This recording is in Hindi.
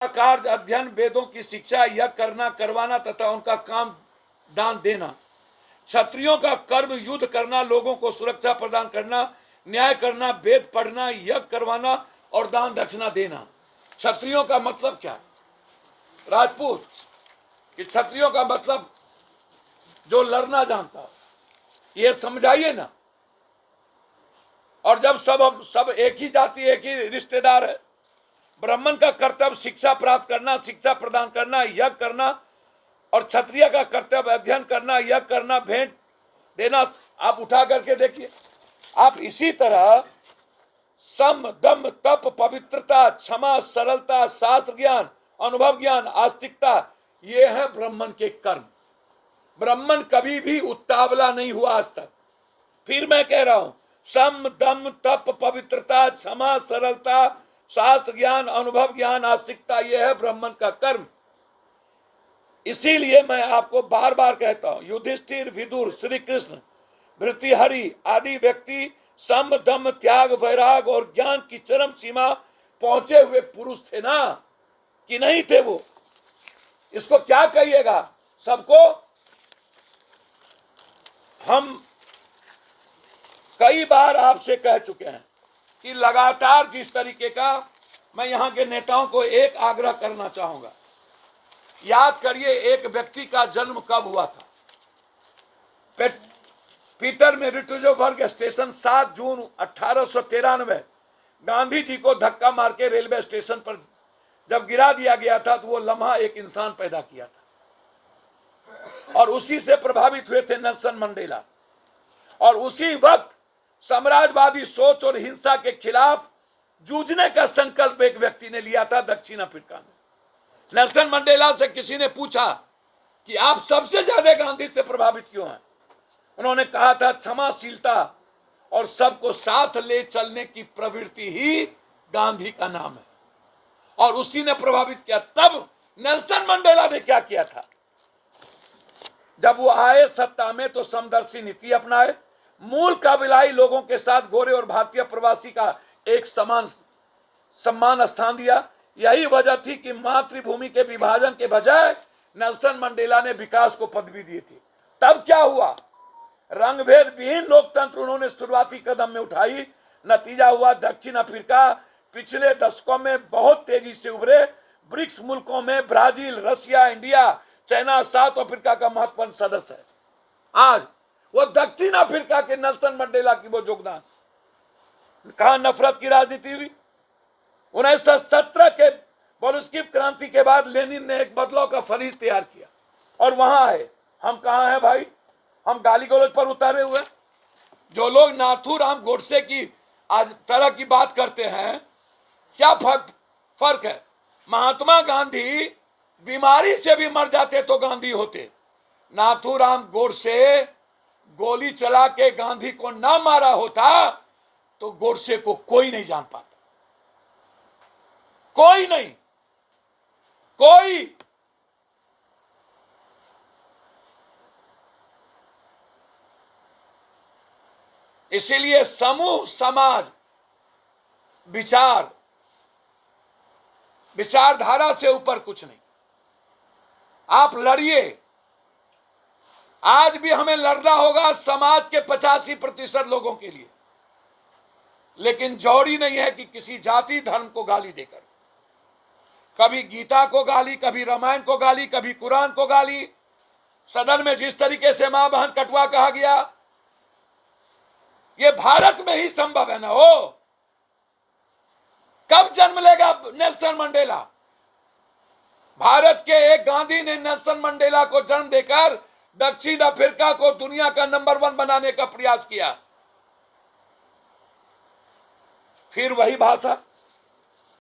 कार्य, अध्ययन, वेदों की शिक्षा, यह करना करवाना तथा उनका काम दान देना। क्षत्रियों का कर्म युद्ध करना, लोगों को सुरक्षा प्रदान करना, न्याय करना, वेद पढ़ना, यज्ञ करवाना और दान दक्षिणा देना। क्षत्रियों का मतलब क्या? राजपूत। कि क्षत्रियों का मतलब जो लड़ना जानता हो, ये समझाइए ना। और जब सब एक ही जाति, एक ही रिश्तेदार है। ब्राह्मण का कर्तव्य शिक्षा प्राप्त करना, शिक्षा प्रदान करना, यज्ञ करना, और क्षत्रिय का कर्तव्य अध्ययन करना, यज्ञ करना, भेंट देना। आप उठा करके देखिए। आप इसी तरह सम, दम, तप, पवित्रता, क्षमा, सरलता, शास्त्र ज्ञान, अनुभव ज्ञान, आस्तिकता, ये है ब्राह्मण के कर्म। ब्राह्मण कभी भी उतावला नहीं हुआ आज तक। फिर मैं कह रहा हूं, सम, दम, तप, पवित्रता, क्षमा, सरलता, शास्त्र ज्ञान, अनुभव ज्ञान, आस्तिकता, यह है ब्राह्मण का कर्म। इसीलिए मैं आपको बार बार कहता हूं, युधिष्ठिर, विदुर, श्री कृष्ण, भृतृहरि आदि व्यक्ति सम, दम, त्याग, वैराग और ज्ञान की चरम सीमा पहुंचे हुए पुरुष थे ना, कि नहीं थे वो? इसको क्या कहिएगा? सबको हम कई बार आपसे कह चुके हैं कि लगातार जिस तरीके का, मैं यहां के नेताओं को एक आग्रह करना चाहूंगा। याद करिए, एक व्यक्ति का जन्म कब हुआ था? पीटर मेरिट्सबर्ग स्टेशन 7 जून 1893 गांधी जी को धक्का मार के रेलवे स्टेशन पर जब गिरा दिया गया था, तो वो लम्हा एक इंसान पैदा किया था। और उसी से प्रभावित हुए थे नेल्सन मंडेला। और उसी वक्त साम्राज्यवादी सोच और हिंसा के खिलाफ जूझने का संकल्प एक व्यक्ति ने लिया था दक्षिण अफ्रीका में। नेल्सन मंडेला से किसी ने पूछा कि आप सबसे ज्यादा गांधी से प्रभावित क्यों हैं? उन्होंने कहा था, क्षमाशीलता और सबको साथ ले चलने की प्रवृत्ति ही गांधी का नाम है। और उसी ने प्रभावित किया। तब नेल्सन मंडेला ने क्या किया था? जब वो आए सत्ता में तो समदर्शी नीति अपनाए, मूल कबीलाई लोगों के साथ गोरे और भारतीय प्रवासी का एक समान सम्मान स्थान दिया। यही वजह थी कि मातृभूमि के विभाजन के बजाय नेल्सन मंडेला ने विकास को पदवी दी थी। तब क्या हुआ? रंगभेद विहीन लोकतंत्र उन्होंने शुरुआती कदम में उठाई। नतीजा हुआ, दक्षिण अफ्रीका पिछले दशकों में बहुत तेजी से उभरे। ब्रिक्स मुल्कों में Brazil, Russia, India, China, south Africa का महत्वपूर्ण सदस्य है। आज वो दक्षिण अफ्रीका के नेल्सन मंडेला की वो योगदान। कहां नफरत की राजनीति हुई? 1917 के बोल्शेविक क्रांति के बाद लेनिन ने एक बदलाव का फरीज तैयार किया और वहां आए। हम कहां हैं भाई? हम गाली गलौज पर उतारे हुए। जो लोग नाथूराम गोडसे की आज तरह की बात करते हैं, क्या फर्क है? महात्मा गांधी बीमारी से भी मर जाते तो गांधी होते। नाथूराम गोडसे गोली चला के गांधी को ना मारा होता तो गोडसे को कोई नहीं जान पाता। कोई नहीं, कोई। इसीलिए समूह, समाज, विचारधारा से ऊपर कुछ नहीं। आप लड़िए। आज भी हमें लड़ना होगा समाज के 85% लोगों के लिए। लेकिन जौहरी नहीं है कि किसी जाति धर्म को गाली देकर, कभी गीता को गाली, कभी रामायण को गाली, कभी कुरान को गाली। सदन में जिस तरीके से मां बहन कटवा कहा गया, ये भारत में ही संभव है ना हो। कब जन्म लेगा नेल्सन मंडेला? भारत के एक गांधी ने नेल्सन मंडेला को जन्म देकर दक्षिण अफ्रीका को दुनिया का नंबर 1 बनाने का प्रयास किया। फिर वही भाषा,